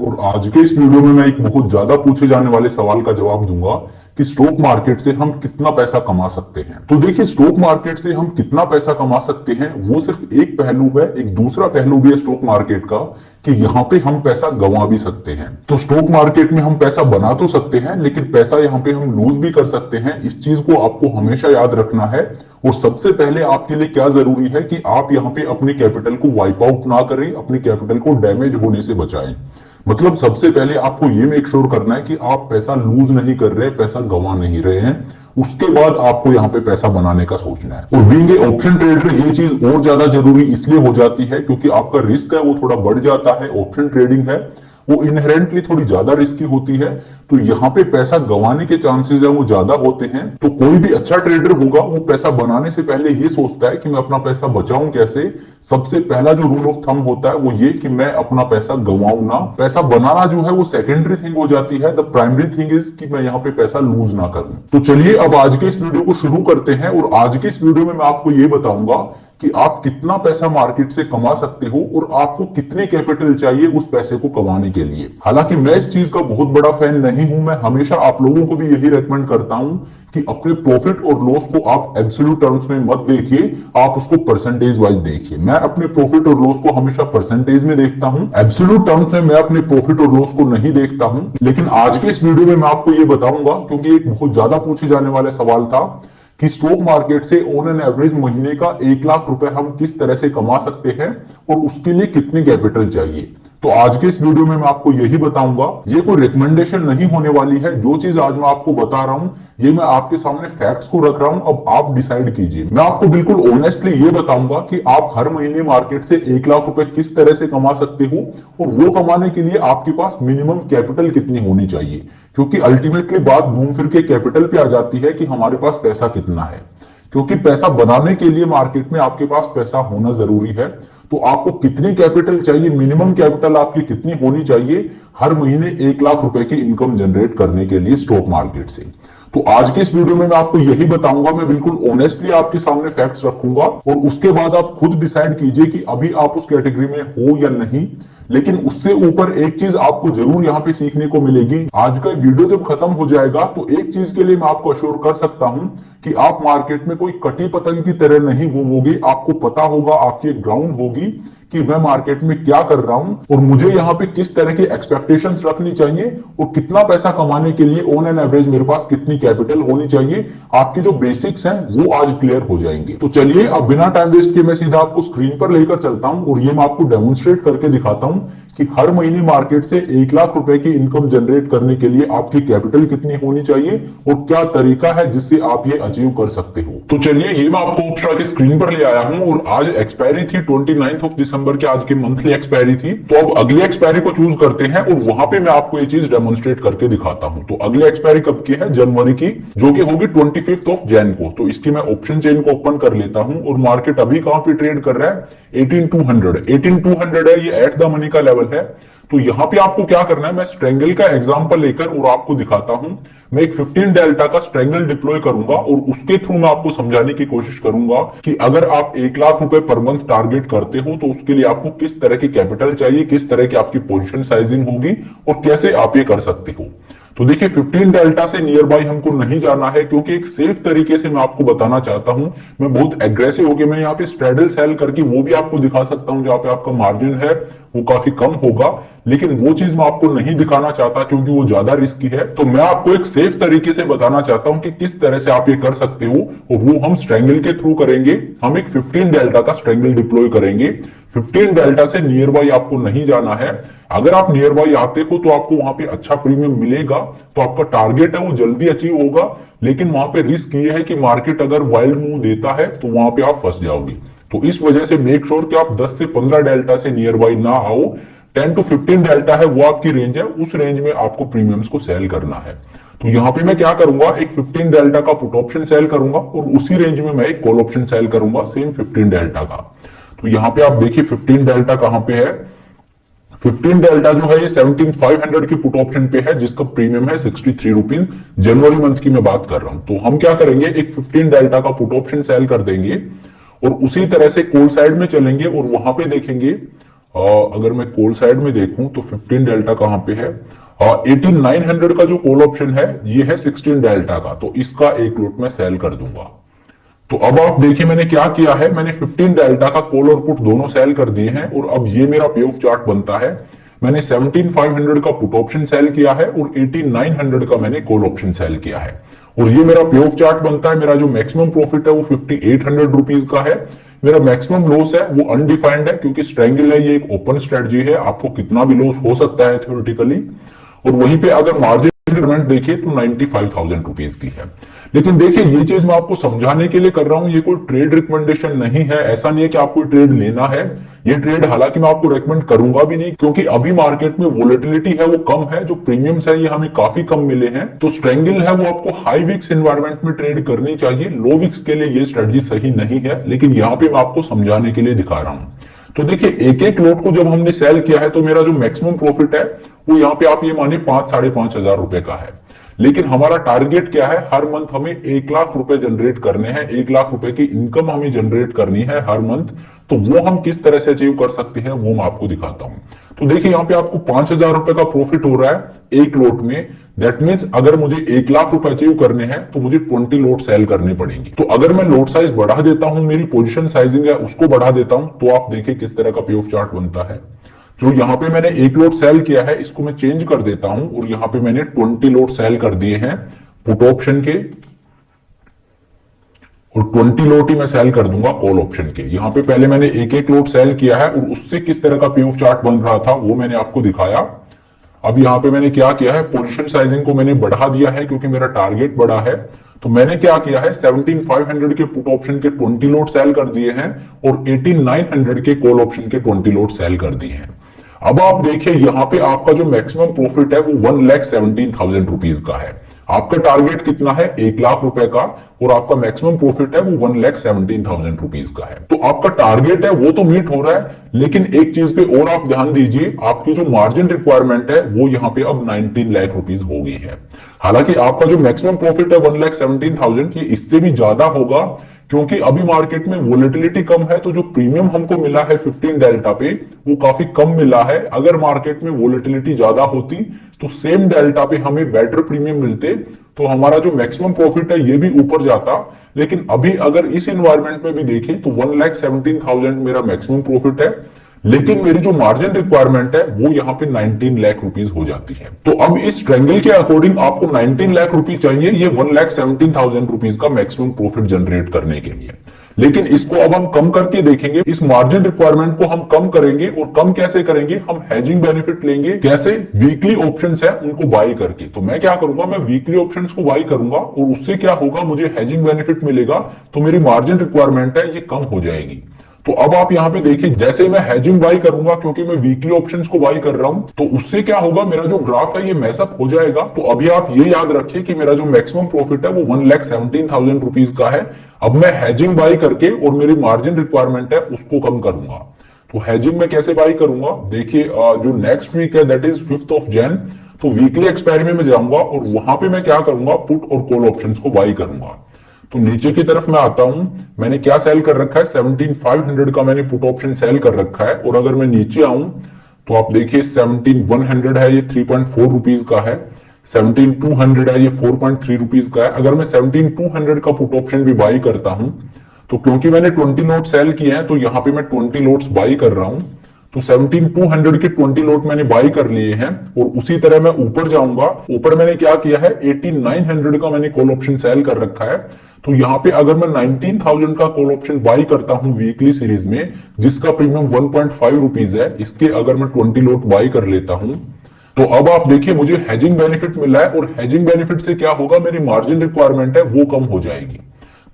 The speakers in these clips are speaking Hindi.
और आज के इस वीडियो में मैं एक बहुत ज्यादा पूछे जाने वाले सवाल का जवाब दूंगा कि स्टॉक मार्केट से हम कितना पैसा कमा सकते हैं। तो देखिए, स्टॉक मार्केट से हम कितना पैसा कमा सकते हैं वो सिर्फ एक पहलू है। एक दूसरा पहलू भी है स्टॉक मार्केट का कि यहाँ पे हम पैसा गंवा भी सकते हैं। तो स्टॉक मार्केट में हम पैसा बना तो सकते हैं, लेकिन पैसा यहाँ पे हम लूज भी कर सकते हैं। इस चीज को आपको हमेशा याद रखना है। और सबसे पहले आपके लिए क्या जरूरी है कि आप यहाँ पे अपने कैपिटल को वाइप आउट ना करें, अपने कैपिटल को डैमेज होने से बचाएं। मतलब सबसे पहले आपको ये मेक श्योर करना है कि आप पैसा लूज नहीं कर रहे, पैसा गंवा नहीं रहे हैं। उसके बाद आपको यहाँ पे पैसा बनाने का सोचना है। और बीइंग ए ऑप्शन ट्रेडर ये चीज और ज्यादा जरूरी इसलिए हो जाती है क्योंकि आपका रिस्क है वो थोड़ा बढ़ जाता है। ऑप्शन ट्रेडिंग है वो इनहेरेंटली थोड़ी ज्यादा रिस्की होती है, तो यहाँ पे पैसा गंवाने के चांसेस है वो ज्यादा होते हैं। तो कोई भी अच्छा ट्रेडर होगा वो पैसा बनाने से पहले ये सोचता है कि मैं अपना पैसा बचाऊं कैसे। सबसे पहला जो रूल ऑफ थंब होता है वो ये कि मैं अपना पैसा गंवाऊं ना। पैसा बनाना जो है वो सेकेंडरी थिंग हो जाती है। द प्राइमरी थिंग इज कि मैं यहाँ पे पैसा लूज ना करूं। तो चलिए अब आज के इस वीडियो को शुरू करते हैं। और आज के इस वीडियो में मैं आपको ये बताऊंगा कि आप कितना पैसा मार्केट से कमा सकते हो और आपको कितने कैपिटल चाहिए उस पैसे को कमाने के लिए। हालांकि मैं इस चीज का बहुत बड़ा फैन नहीं हूं। मैं हमेशा आप लोगों को भी यही रेकमेंड करता हूं कि अपने प्रॉफिट और लॉस को आप एब्सोल्यूट टर्म्स में मत देखिए, आप उसको परसेंटेज वाइज देखिए। मैं अपने प्रॉफिट और लॉस को हमेशा परसेंटेज में देखता हूं, एब्सोल्यूट टर्म्स में मैं अपने प्रॉफिट और लॉस को नहीं देखता हूं। लेकिन आज के इस वीडियो में मैं आपको ये बताऊंगा, क्योंकि एक बहुत ज्यादा पूछे जाने वाला सवाल था कि स्टॉक मार्केट से ऑन एन एवरेज महीने का 1 लाख रुपए हम किस तरह से कमा सकते हैं और उसके लिए कितने कैपिटल चाहिए। तो आज के इस वीडियो में मैं आपको यही बताऊंगा। ये कोई रिकमेंडेशन नहीं होने वाली है। जो चीज आज मैं आपको बता रहा हूं ये मैं आपके सामने फैक्ट्स को रख रहा हूं, अब आप डिसाइड कीजिए। मैं आपको बिल्कुल ऑनेस्टली ये बताऊंगा कि आप हर महीने मार्केट से 1 लाख रुपए किस तरह से कमा सकते हो और वो कमाने के लिए आपके पास मिनिमम कैपिटल कितनी होनी चाहिए। क्योंकि अल्टीमेटली बात घूम फिर के कैपिटल पे आ जाती है कि हमारे पास पैसा कितना है। क्योंकि पैसा बनाने के लिए मार्केट में आपके पास पैसा होना जरूरी है। तो आपको कितनी कैपिटल चाहिए, मिनिमम कैपिटल आपकी कितनी होनी चाहिए हर महीने 1 लाख रुपए की इनकम जनरेट करने के लिए स्टॉक मार्केट से। तो आज के इस वीडियो में मैं आपको यही बताऊंगा। मैं बिल्कुल ऑनेस्टली आपके सामने फैक्ट्स रखूंगा और उसके बाद आप खुद डिसाइड कीजिए कि अभी आप उस कैटेगरी में हो या नहीं। लेकिन उससे ऊपर एक चीज आपको जरूर यहाँ पे सीखने को मिलेगी। आज का वीडियो जब खत्म हो जाएगा तो एक चीज के लिए मैं आपको अश्योर कर सकता हूं कि आप मार्केट में कोई कटी पतंग की तरह नहीं घूमोगे। आपको पता होगा, आपकी एक ग्राउंड होगी कि मैं मार्केट में क्या कर रहा हूं और मुझे यहाँ पे किस तरह की एक्सपेक्टेशंस रखनी चाहिए और कितना पैसा कमाने के लिए ऑन एन एवरेज मेरे पास कितनी कैपिटल होनी चाहिए। आपके जो बेसिक्स हैं वो आज क्लियर हो जाएंगे। तो चलिए अब बिना टाइम वेस्ट किए मैं सीधा आपको स्क्रीन पर लेकर चलता हूं और ये मैं आपको डेमोन्स्ट्रेट करके दिखाता हूं कि हर महीने मार्केट से 1 लाख रुपए की इनकम जनरेट करने के लिए आपकी कैपिटल कितनी होनी चाहिए और क्या तरीका है जिससे आप ये अचीव कर सकते हो। तो चलिए ये मैं आपको ऑप्शा के स्क्रीन पर ले आया हूं और आज एक्सपायरी थी 29 दिसंबर के, आज की मंथली एक्सपायरी थी। तो अब अगली एक्सपायरी को चूज करते हैं और वहां पे मैं आपको ये चीज डेमोन्स्ट्रेट करके दिखाता हूं। तो अगली एक्सपायरी कब की है? जनवरी की, जो कि होगी 25 जैन को। तो इसकी मैं ऑप्शन चेन को ओपन कर लेता हूं और मार्केट अभी कहां पे ट्रेड कर रहा है? 18200 है, ये एट द मनी का लेवल है। तो यहां पे आपको क्या करना है, मैं स्ट्रेंगल का एग्जांपल लेकर और आपको दिखाता हूं। मैं एक 15 डेल्टा का स्ट्रेंगल डिप्लॉय करूंगा और उसके थ्रू मैं आपको समझाने की कोशिश करूंगा कि अगर आप 1 लाख रुपए पर मंथ टारगेट करते हो तो उसके लिए आपको किस तरह की कैपिटल चाहिए, किस तरह की आपकी पोजीशन साइजिंग होगी और कैसे आप ये कर सकते हो। तो देखिए 15 डेल्टा से नियर बाई हमको नहीं जाना है, क्योंकि एक सेफ तरीके से मैं आपको बताना चाहता हूं। मैं बहुत एग्रेसिव होकर मैं यहाँ पे स्ट्रेडल सेल करके वो भी आपको दिखा सकता हूं जहां पे आपका मार्जिन है वो काफी कम होगा, लेकिन वो चीज मैं आपको नहीं दिखाना चाहता क्योंकि वो ज्यादा रिस्की है। तो मैं आपको एक सेफ तरीके से बताना चाहता हूं कि किस तरह से आप ये कर सकते हो और वो हम स्ट्रेंगल के थ्रू करेंगे। हम एक 15 डेल्टा का स्ट्रेंगल डिप्लॉय करेंगे। 15 डेल्टा से नियर बाई आपको नहीं जाना है। अगर आप नियर बाई आते हो तो आपको वहां पे अच्छा प्रीमियम मिलेगा, तो आपका टारगेट है वो जल्दी अचीव होगा। लेकिन वहां पे रिस्क ये है कि मार्केट अगर वाइल्ड मूव देता है तो वहां पे आप फंस जाओगे। तो इस वजह से मेक श्योर कि आप 10 से 15 डेल्टा से नियर बाई ना आओ। 10 to 15 डेल्टा है वो आपकी रेंज है, उस रेंज में आपको प्रीमियम्स को सेल करना है। तो यहां पे मैं क्या करूंगा, एक 15 डेल्टा का पुट ऑप्शन सेल करूंगा और उसी रेंज में मैं एक कॉल ऑप्शन सेल करूंगा सेम 15 डेल्टा का। तो यहां पे आप देखिए 15 डेल्टा कहां पे है? 15 डेल्टा जो है ये 17500 की पुट ऑप्शन पे है, जिसका प्रीमियम है 63 रुपीज। जनवरी मंथ की मैं बात कर रहा हूं। तो हम क्या करेंगे, एक 15 डेल्टा का पुट ऑप्शन सेल कर देंगे और उसी तरह से कॉल साइड में चलेंगे और वहां पे देखेंगे अगर मैं कॉल साइड में देखूं तो 15 डेल्टा कहां पे है, 18900 का जो कॉल ऑप्शन है ये है 16 डेल्टा का, तो इसका एक लॉट मैं सेल कर दूंगा। तो अब आप देखिए मैंने क्या किया है, मैंने 15 डेल्टा का कॉल और पुट दोनों सेल कर दिए हैं और अब ये मेरा पे ऑफ चार्ट बनता है। मैंने 17500 का पुट ऑप्शन सेल किया है और 18900 का मैंने कॉल ऑप्शन सेल किया है और ये मेरा पे ऑफ चार्ट बनता है। मेरा जो मैक्सिमम प्रॉफिट है वो 5800 रुपीज का है। मेरा मैक्सिमम लॉस है वो अनडिफाइंड है क्योंकि स्ट्रेंगल है, ये एक ओपन स्ट्रेटजी है, आपको कितना भी लॉस हो सकता है थ्योरेटिकली। और वहीं पे अगर मार्जिन इंक्रीमेंट देखिए तो 95,000 रुपीज की है। लेकिन देखिए ये चीज मैं आपको समझाने के लिए कर रहा हूं, ये कोई ट्रेड रिकमेंडेशन नहीं है, ऐसा नहीं है कि आपको ट्रेड लेना है। ये ट्रेड हालांकि मैं आपको रेकमेंड करूंगा भी नहीं क्योंकि अभी मार्केट में वोलेटिलिटी है वो कम है, जो प्रीमियम्स है ये हमें काफी कम मिले हैं। तो स्ट्रेंगल है वो आपको हाई विक्स एनवायरमेंट में ट्रेड करनी चाहिए, लो विक्स के लिए ये स्ट्रेटजी सही नहीं है, लेकिन यहाँ पे मैं आपको समझाने के लिए दिखा रहा हूं। तो देखिए एक एक लॉट को जब हमने सेल किया है तो मेरा जो मैक्सिमम प्रॉफिट है वो यहाँ पे आप ये मानिए 5-5.5 रुपए का है। लेकिन हमारा टारगेट क्या है, हर मंथ हमें 1 लाख रुपए जनरेट करने हैं, 1 लाख रुपए की इनकम हमें जनरेट करनी है हर मंथ। तो वो हम किस तरह से अचीव कर सकते हैं वो मैं आपको दिखाता हूं। तो देखिए यहाँ पे आपको 5,000 रुपए का प्रॉफिट हो रहा है एक लोट में। दैट मीन्स अगर मुझे 1 लाख रुपए अचीव करने हैं तो मुझे 20 लोट सेल करने पड़ेंगे। तो अगर मैं लोट साइज बढ़ा देता हूं, मेरी पोजीशन साइजिंग है उसको बढ़ा देता हूं, तो आप देखिए किस तरह का पे ऑफ चार्ट बनता है। जो यहाँ पे मैंने 1 लोट सेल किया है इसको मैं चेंज कर देता हूं और यहाँ पे मैंने 20 लोट सेल कर दिए हैं पुट ऑप्शन के और 20 लोट ही मैं सेल कर दूंगा कॉल ऑप्शन के। यहाँ पे पहले मैंने एक एक लोट सेल किया है और उससे किस तरह का पे ऑफ चार्ट बन रहा था वो मैंने आपको दिखाया। अब यहाँ पे मैंने क्या किया है, पोजीशन साइजिंग को मैंने बढ़ा दिया है क्योंकि मेरा टारगेट बड़ा है। तो मैंने क्या किया है, 17,500 के पुट ऑप्शन के 20 लोट सेल कर दिए हैं और 18,900 के कॉल ऑप्शन के 20 लोट सेल कर दिए हैं। अब आप देखिए यहाँ पे आपका जो मैक्सिमम प्रॉफिट है वो 1,17,000 रुपीज का है। आपका टारगेट कितना है, 1 लाख रुपए का, और आपका मैक्सिमम प्रॉफिट है वो 1,17,000 रुपीज का है। तो आपका टारगेट है वो तो मीट हो रहा है, लेकिन एक चीज पे और आप ध्यान दीजिए, आपकी जो मार्जिन रिक्वायरमेंट है वो यहाँ पे अब 19 लाख रुपीज हो गई है। हालांकि आपका जो मैक्सिमम प्रॉफिट है 1,17,000 ये इससे भी ज्यादा होगा क्योंकि अभी मार्केट में वोलेटिलिटी कम है। तो जो प्रीमियम हमको मिला है 15 डेल्टा पे वो काफी कम मिला है। अगर मार्केट में वोलेटिलिटी ज्यादा होती तो सेम डेल्टा पे हमें बेटर प्रीमियम मिलते तो हमारा जो मैक्सिमम प्रॉफिट है ये भी ऊपर जाता। लेकिन अभी अगर इस एनवायरमेंट में भी देखें तो 1,17,000 मेरा मैक्सिमम प्रॉफिट है, लेकिन मेरी जो मार्जिन रिक्वायरमेंट है वो यहाँ पे 19 लाख रुपीज हो जाती है। तो अब इस ट्रायंगल के अकॉर्डिंग आपको 19 लाख रुपीज चाहिए ये 1,17,000 रुपीज का मैक्सिमम प्रॉफिट जनरेट करने के लिए। लेकिन इसको अब हम कम करके देखेंगे, इस मार्जिन रिक्वायरमेंट को हम कम करेंगे। और कम कैसे करेंगे, हम हेजिंग बेनिफिट लेंगे। कैसे, वीकली ऑप्शंस है उनको बाय करके। तो मैं क्या करूंगा, मैं वीकली ऑप्शंस को बाय करूंगा और उससे क्या होगा, मुझे हेजिंग बेनिफिट मिलेगा, तो मेरी मार्जिन रिक्वायरमेंट है ये कम हो जाएगी। तो अब आप यहाँ पे देखिए, जैसे मैं हेजिंग बाई करूंगा क्योंकि मैं वीकली ऑप्शंस को बाई कर रहा हूं, तो उससे क्या होगा, मेरा जो ग्राफ है ये मैसअप हो जाएगा। तो अभी आप ये याद रखिए कि मेरा जो मैक्सिमम प्रॉफिट है वो 1,17,000 रुपीज का है। अब मैं हेजिंग बाई करके और मेरी मार्जिन रिक्वायरमेंट है उसको कम करूंगा। तो हेजिंग में कैसे बाई करूंगा, देखिए जो नेक्स्ट वीक है दैट इज 5 Jan, तो वीकली एक्सपायरी में मैं जाऊंगा और वहां पे मैं क्या करूंगा, पुट और कॉल ऑप्शंस को बाई करूंगा। तो नीचे की तरफ मैं आता हूं, मैंने क्या सेल कर रखा है, 17,500 का मैंने पुट ऑप्शन सेल कर रखा है। और अगर मैं नीचे आऊं तो आप देखिए 17,100 है ये 3.4 रुपीज का है, 17,200 है ये 4.3 रुपीज का है। अगर मैं 17,200 का पुट ऑप्शन भी बाई करता हूं तो क्योंकि मैंने 20 लोट सेल किए हैं तो यहाँ पे मैं 20 लोट्स बाई कर रहा हूं। तो 17,200 के 20 लोट मैंने बाई कर लिए हैं। और उसी तरह मैं ऊपर जाऊंगा, ऊपर मैंने क्या किया है, 18,900 का मैंने कॉल ऑप्शन सेल कर रखा है। तो यहाँ पे अगर मैं 19,000 का कॉल ऑप्शन बाई करता हूं वीकली सीरीज में, जिसका प्रीमियम 1.5 रुपीज है, इसके अगर मैं 20 लोट बाई कर लेता हूं तो अब आप देखिए मुझे हेजिंग बेनिफिट मिला है। और हेजिंग बेनिफिट से क्या होगा, मेरी मार्जिन रिक्वायरमेंट है वो कम हो जाएगी।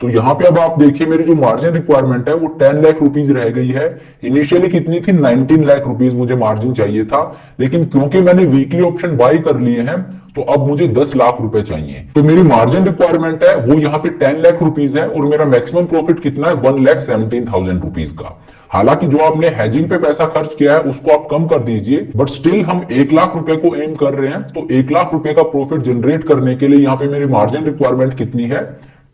तो यहाँ पे अब आप देखिए मेरी जो मार्जिन रिक्वायरमेंट है वो 10 लाख रुपीज रह गई है। इनिशियली कितनी थी, 19 लाख रुपीज मुझे मार्जिन चाहिए था, लेकिन क्योंकि मैंने वीकली ऑप्शन बाई कर लिए हैं तो अब मुझे 10 लाख रुपए चाहिए। तो मेरी मार्जिन रिक्वायरमेंट है वो यहाँ पे 10 लाख रुपीज है और मेरा मैक्सिमम प्रॉफिट कितना है, 1,17,000 रुपीज का। हालांकि जो आपने हेजिंग पे पैसा खर्च किया है उसको आप कम कर दीजिए, बट स्टिल हम 1 लाख रुपए को एम कर रहे हैं। तो 1 लाख रुपए का प्रॉफिट जनरेट करने के लिए यहाँ पे मेरी मार्जिन रिक्वायरमेंट कितनी है,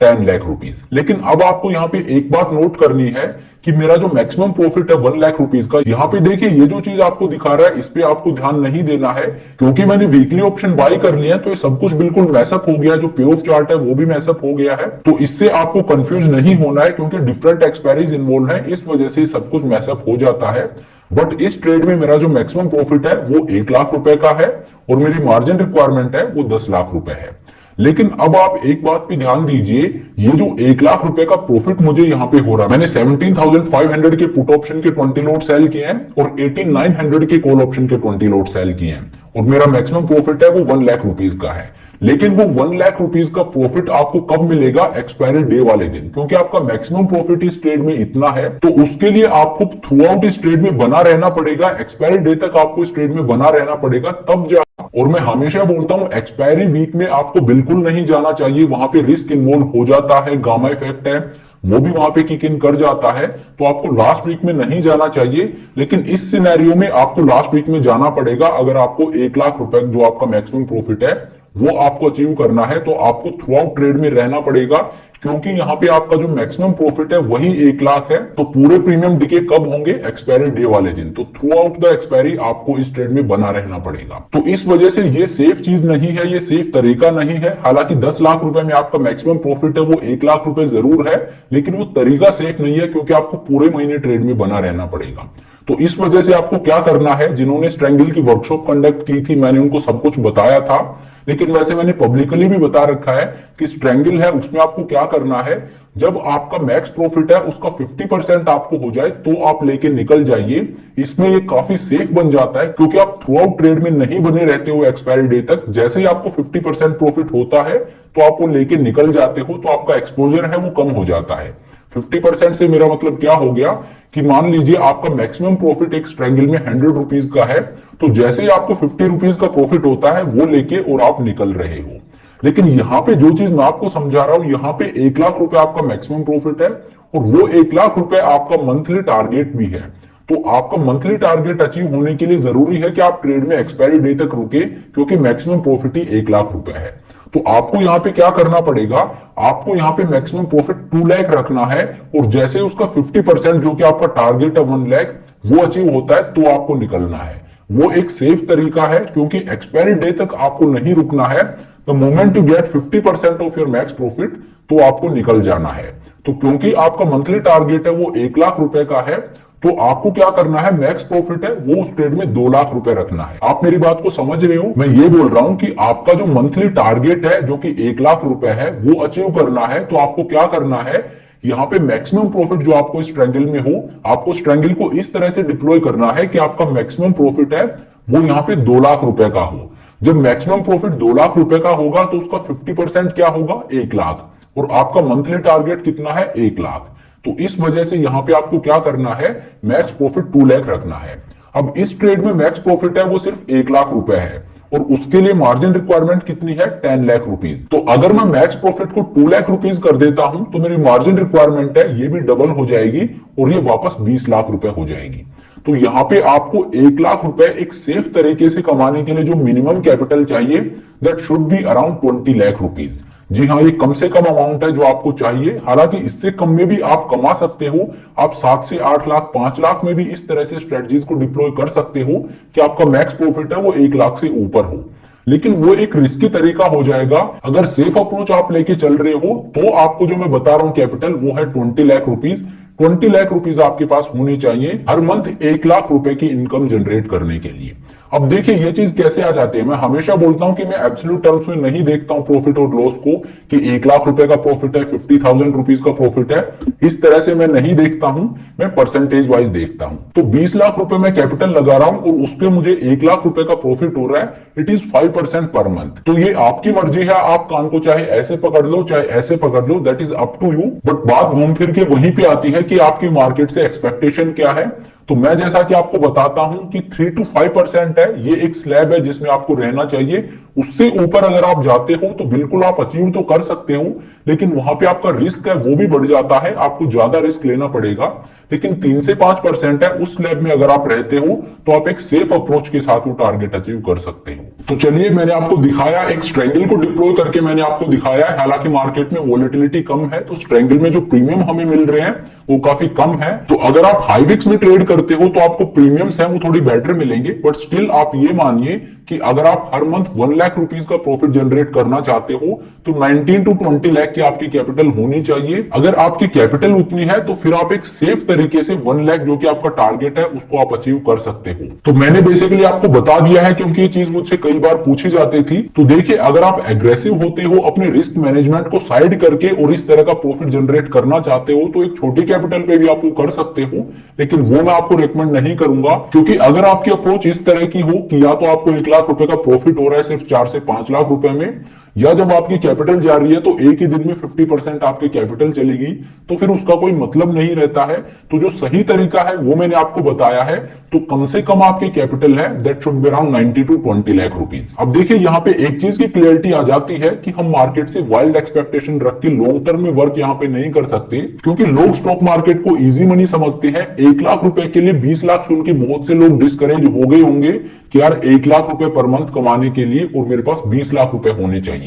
10 लाख रुपीज। लेकिन अब आपको यहाँ पे एक बात नोट करनी है कि मेरा जो मैक्सिमम प्रॉफिट है 1 लाख रुपीज का, यहाँ पे देखिए ये जो चीज आपको दिखा रहा है इस पे आपको ध्यान नहीं देना है, क्योंकि मैंने वीकली ऑप्शन बाय कर लिया है तो ये सब कुछ बिल्कुल मैसअप हो गया, जो पे ऑफ चार्ट है वो भी मैसअप हो गया है। तो इससे आपको कंफ्यूज नहीं होना है, क्योंकि डिफरेंट एक्सपायरीज इन्वॉल्व है, इस वजह से सब कुछ मैसअप हो जाता है। बट इस ट्रेड में मेरा जो मैक्सिमम प्रॉफिट है वो 1 लाख रुपए का है और मेरी मार्जिन रिक्वायरमेंट है वो 10 लाख रुपए है। लेकिन अब आप एक बात पे ध्यान दीजिए, ये जो 1 लाख रुपए का प्रॉफिट मुझे यहाँ पे हो रहा है, मैंने 17,500 के पुट ऑप्शन के 20 लॉट सेल किए हैं और 18,900 के कॉल ऑप्शन के 20 लॉट सेल किए हैं और मेरा मैक्सिमम प्रॉफिट है वो 1 लाख रुपीज का है। लेकिन वो 1 लाख रुपीज का प्रॉफिट आपको कब मिलेगा? एक्सपायरी डे वाले दिन, क्योंकि आपका मैक्सिमम प्रॉफिट इस ट्रेड में इतना है तो उसके लिए आपको थ्रू आउट इस ट्रेड में बना रहना पड़ेगा, एक्सपायरी डे तक आपको इस ट्रेड में बना रहना पड़ेगा, तब जा। और मैं हमेशा बोलता हूं एक्सपायरी वीक में आपको बिल्कुल नहीं जाना चाहिए, वहां पे रिस्क इन्वॉल्व हो जाता है, गामा इफेक्ट है वो भी वहां पे किक इन कर जाता है, तो आपको लास्ट वीक में नहीं जाना चाहिए। लेकिन इस सिनेरियो में आपको लास्ट वीक में जाना पड़ेगा अगर आपको 1 लाख रुपए जो आपका मैक्सिमम प्रॉफिट है वो आपको अचीव करना है, तो आपको थ्रू आउट ट्रेड में रहना पड़ेगा, क्योंकि यहाँ पे आपका जो मैक्सिमम प्रॉफिट है वही 1 लाख है। तो पूरे प्रीमियम डिके कब होंगे? एक्सपायरी डे वाले दिन। तो थ्रू आउट द एक्सपायरी आपको इस ट्रेड में बना रहना पड़ेगा। तो इस वजह से ये सेफ चीज नहीं है, ये सेफ तरीका नहीं है। हालांकि 10 लाख रुपए में आपका मैक्सिमम प्रॉफिट है वो 1 लाख रुपए जरूर है, लेकिन वो तरीका सेफ नहीं है, क्योंकि आपको पूरे महीने ट्रेड में बना रहना पड़ेगा। तो इस वजह से आपको क्या करना है, जिन्होंने स्ट्रेंगल की वर्कशॉप कंडक्ट की थी मैंने उनको सब कुछ बताया था, लेकिन वैसे मैंने पब्लिकली भी बता रखा है कि स्ट्रेंगल है उसमें आपको क्या करना है, जब आपका मैक्स प्रॉफिट है उसका 50% आपको हो जाए तो आप लेके निकल जाइए। इसमें ये काफी सेफ बन जाता है, क्योंकि आप थ्रू आउट ट्रेड में नहीं बने रहते हो एक्सपायरी डे तक। जैसे ही आपको 50% प्रॉफिट होता है तो आप वो लेके निकल जाते हो, तो आपका एक्सपोजर है वो कम हो जाता है। 50% से मेरा मतलब क्या हो गया कि मान लीजिए आपका मैक्सिमम प्रॉफिट एक स्ट्रेंगल में 100 रुपीज का है, तो जैसे ही आपको 50 रुपीज का प्रॉफिट होता है वो लेके और आप निकल रहे हो। लेकिन यहाँ पे जो चीज मैं आपको समझा रहा हूं, यहाँ पे 1 लाख रुपए आपका मैक्सिमम प्रॉफिट है और वो 1 लाख रुपए आपका मंथली टारगेट भी है। तो आपका मंथली टारगेट अचीव होने के लिए जरूरी है कि आप ट्रेड में एक्सपायरी डे तक रुके, क्योंकि मैक्सिमम प्रॉफिट ही 1 लाख रुपए है। तो आपको यहाँ पे क्या करना पड़ेगा, आपको यहाँ पे मैक्सिमम प्रॉफिट 2 लाख रखना है और जैसे उसका 50% जो कि आपका टारगेट है 1 लाख वो अचीव होता है तो आपको निकलना है। वो एक सेफ तरीका है, क्योंकि एक्सपायरी डे तक आपको नहीं रुकना है। The moment you get 50% of your max profit तो आपको निकल जाना है। तो क्योंकि आपका मंथली टारगेट है वो 1 लाख रुपए का है, तो आपको क्या करना है, मैक्स प्रॉफिट है वो उस ट्रेड में 2 लाख रुपए रखना है। आप मेरी बात को समझ रहे हो? मैं ये बोल रहा हूं कि आपका जो मंथली टारगेट है जो कि 1 लाख रुपए है वो अचीव करना है, तो आपको क्या करना है, यहाँ पे मैक्सिमम प्रॉफिट जो आपको इस ट्रायंगल में हो, आपको इस ट्रायंगल को इस तरह से डिप्लॉय करना है कि आपका मैक्सिमम प्रॉफिट है वो यहाँ पे 2 लाख रुपए का हो। जब मैक्सिमम प्रॉफिट 2 लाख रुपए का होगा तो उसका 50% क्या होगा, 1 लाख, और आपका मंथली टारगेट कितना है, 1 लाख। तो इस वजह से यहां पे आपको क्या करना है, मैक्स प्रॉफिट 2 लाख रखना है। अब इस ट्रेड में मैक्स प्रॉफिट है वो सिर्फ 1 लाख रुपए है और उसके लिए मार्जिन रिक्वायरमेंट कितनी है, 10 लाख रुपीज। तो अगर मैं मैक्स प्रॉफिट को 2 लाख रुपीज कर देता हूं तो मेरी मार्जिन रिक्वायरमेंट है ये भी डबल हो जाएगी और ये वापस 20 लाख रुपए हो जाएगी। तो यहां पे आपको 1 लाख रुपए एक सेफ तरीके से कमाने के लिए जो मिनिमम कैपिटल चाहिए, that should be around 20 lakh rupees. जी हाँ, ये कम से कम अमाउंट है जो आपको चाहिए। हालांकि इससे कम में भी आप कमा सकते हो, आप 7 से 8 लाख 5 लाख में भी इस तरह से स्ट्रेटजीज को डिप्लॉय कर सकते हो कि आपका मैक्स प्रॉफिट है वो 1 लाख से ऊपर हो। लेकिन वो एक रिस्की तरीका हो जाएगा। अगर सेफ अप्रोच आप लेके चल रहे हो तो आपको जो मैं बता रहा हूं कैपिटल वो है 20 लाख रुपीज। 20 लाख रुपीज आपके पास होने चाहिए हर मंथ 1 लाख रुपए की इनकम जनरेट करने के लिए। अब देखिए ये चीज कैसे आ जाती है। मैं हमेशा बोलता हूं कि मैं एब्सोल्यूट टर्म्स में नहीं देखता हूं प्रॉफिट और लॉस को कि 1 लाख रुपए का प्रॉफिट है, 50,000 रुपीज का प्रॉफिट है, इस तरह से मैं नहीं देखता हूं, मैं परसेंटेज वाइज देखता हूं। तो 20 लाख रुपए में कैपिटल लगा रहा हूं और उस पर मुझे 1 लाख रुपए का प्रॉफिट हो रहा है, इट इज 5% पर मंथ। तो ये आपकी मर्जी है, आप कान को चाहे ऐसे पकड़ लो चाहे ऐसे पकड़ लो, that is up to you. But बात घूम फिर के वहीं पे आती है कि आपकी मार्केट से एक्सपेक्टेशन क्या है। तो मैं जैसा कि आपको बताता हूं कि 3 to 5% है, ये एक स्लैब है जिसमें आपको रहना चाहिए। उससे ऊपर अगर आप जाते हो तो बिल्कुल आप अचीव तो कर सकते हो, लेकिन वहां पे आपका रिस्क है वो भी बढ़ जाता है, आपको ज्यादा रिस्क लेना पड़ेगा। लेकिन 3 से 5% है, उस स्लैब में अगर आप रहते हो तो आप एक सेफ अप्रोच के साथ वो टारगेट अचीव कर सकते हो। तो चलिए मैंने आपको दिखाया, एक स्ट्रेंगल को डिप्लॉय करके मैंने आपको दिखाया है। हालांकि मार्केट में वोलेटिलिटी कम है तो स्ट्रेंगल में जो प्रीमियम हमें मिल रहे हैं वो काफी कम है। तो अगर आप हाईविक्स में ट्रेड करते हो तो आपको प्रीमियम्स है वो थोड़ी बेटर मिलेंगे, बट स्टिल आप ये मानिए कि अगर आप हर मंथ 1 लाख रुपीस का प्रॉफिट जनरेट करना चाहते हो तो 19 to 20 लाख की आपकी कैपिटल होनी चाहिए। अगर आपकी कैपिटल उतनी है तो फिर आप एक सेफ तरीके से 1 लाख जो कि आपका टारगेट है उसको आप अचीव कर सकते हो। तो मैंने बेसिकली आपको बता दिया है, क्योंकि ये चीज मुझसे कई बार पूछी जाती थी। तो देखिए, अगर आप एग्रेसिव होते हो, अपने रिस्क मैनेजमेंट को साइड करके और इस तरह का प्रॉफिट जनरेट करना चाहते हो तो एक छोटी कैपिटल पे भी आप वो कर सकते हो, लेकिन वो मैं आपको रेकमेंड नहीं करूंगा। क्योंकि अगर आपकी अप्रोच इस तरह की हो कि या तो आपको 1 लाख रुपए का प्रॉफिट हो रहा है सिर्फ 4 से 5 लाख रुपए में, या जब आपकी कैपिटल जा रही है तो एक ही दिन में 50% आपकी कैपिटल चलेगी, तो फिर उसका कोई मतलब नहीं रहता है। तो जो सही तरीका है वो मैंने आपको बताया है। तो कम से कम आपकी कैपिटल है that should be around 90 to 20 lakh rupees. अब देखिए, यहाँ पे एक चीज की क्लियरिटी आ जाती है कि हम मार्केट से वाइल्ड एक्सपेक्टेशन रख के लॉन्ग टर्म में वर्क यहाँ पे नहीं कर सकते, क्योंकि लोग स्टॉक मार्केट को इजी मनी समझते हैं। 1 लाख रुपए के लिए 20 लाख सुन के बहुत से लोग डिस्करेज हो गए होंगे कि यार 1 लाख रुपए पर मंथ कमाने के लिए और मेरे पास 20 लाख रुपए होने चाहिए।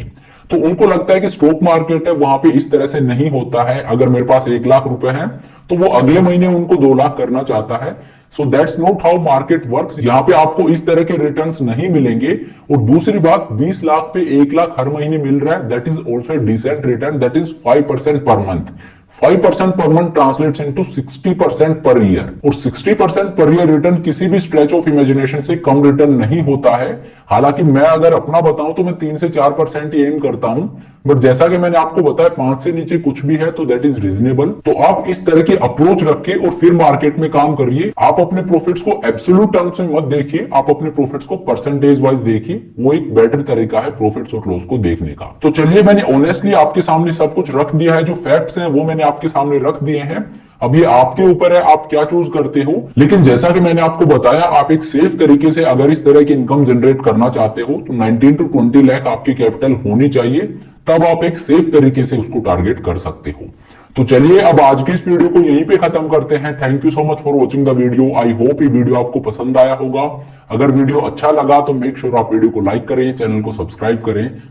तो उनको लगता है कि स्टॉक मार्केट है वहां पे इस तरह से नहीं होता है। अगर मेरे पास 1 लाख रुपए हैं तो वो अगले महीने उनको 2 लाख करना चाहता है। So that's not how market works. यहाँ पे आपको इस तरह के रिटर्न्स नहीं मिलेंगे। और दूसरी बात, 20 लाख पे 1 लाख हर महीने मिल रहा है, that is also decent return, that is 5% per month. 5% per month translates into 60% per year, और 60% पर ईयर रिटर्न किसी भी स्ट्रेच ऑफ इमेजिनेशन से कम रिटर्न नहीं होता है। हालांकि मैं अगर अपना बताऊं तो मैं 3 से 4% ही एम करता हूं, बट जैसा कि मैंने आपको बताया 5 से नीचे कुछ भी है तो दैट इज रीजनेबल। तो आप इस तरह की अप्रोच रखिए और फिर मार्केट में काम करिए। आप अपने प्रॉफिट्स को एब्सोल्यूट टर्म्स में मत देखिए, आप अपने प्रॉफिट्स को परसेंटेज वाइज देखिए। वो एक बेटर तरीका है प्रॉफिट्स और लॉस को देखने का। तो चलिए, मैंने ऑनेस्टली आपके सामने सब कुछ रख दिया है। जो फैक्ट्स हैं वो मैंने आपके सामने रख दिए हैं। अब ये आपके ऊपर है आप क्या चूज करते हो। लेकिन जैसा कि मैंने आपको बताया, आप एक सेफ तरीके से अगर इस तरह की इनकम जनरेट करना चाहते हो तो 19 to 20 लाख आपकी कैपिटल होनी चाहिए, तब आप एक सेफ तरीके से उसको टारगेट कर सकते हो। तो चलिए, अब आज की इस वीडियो को यहीं पे खत्म करते हैं। Thank you so much for watching the video. I hope ये वीडियो आपको पसंद आया होगा। अगर वीडियो अच्छा लगा तो मेक श्योर आप वीडियो को लाइक करें, चैनल को सब्सक्राइब करें।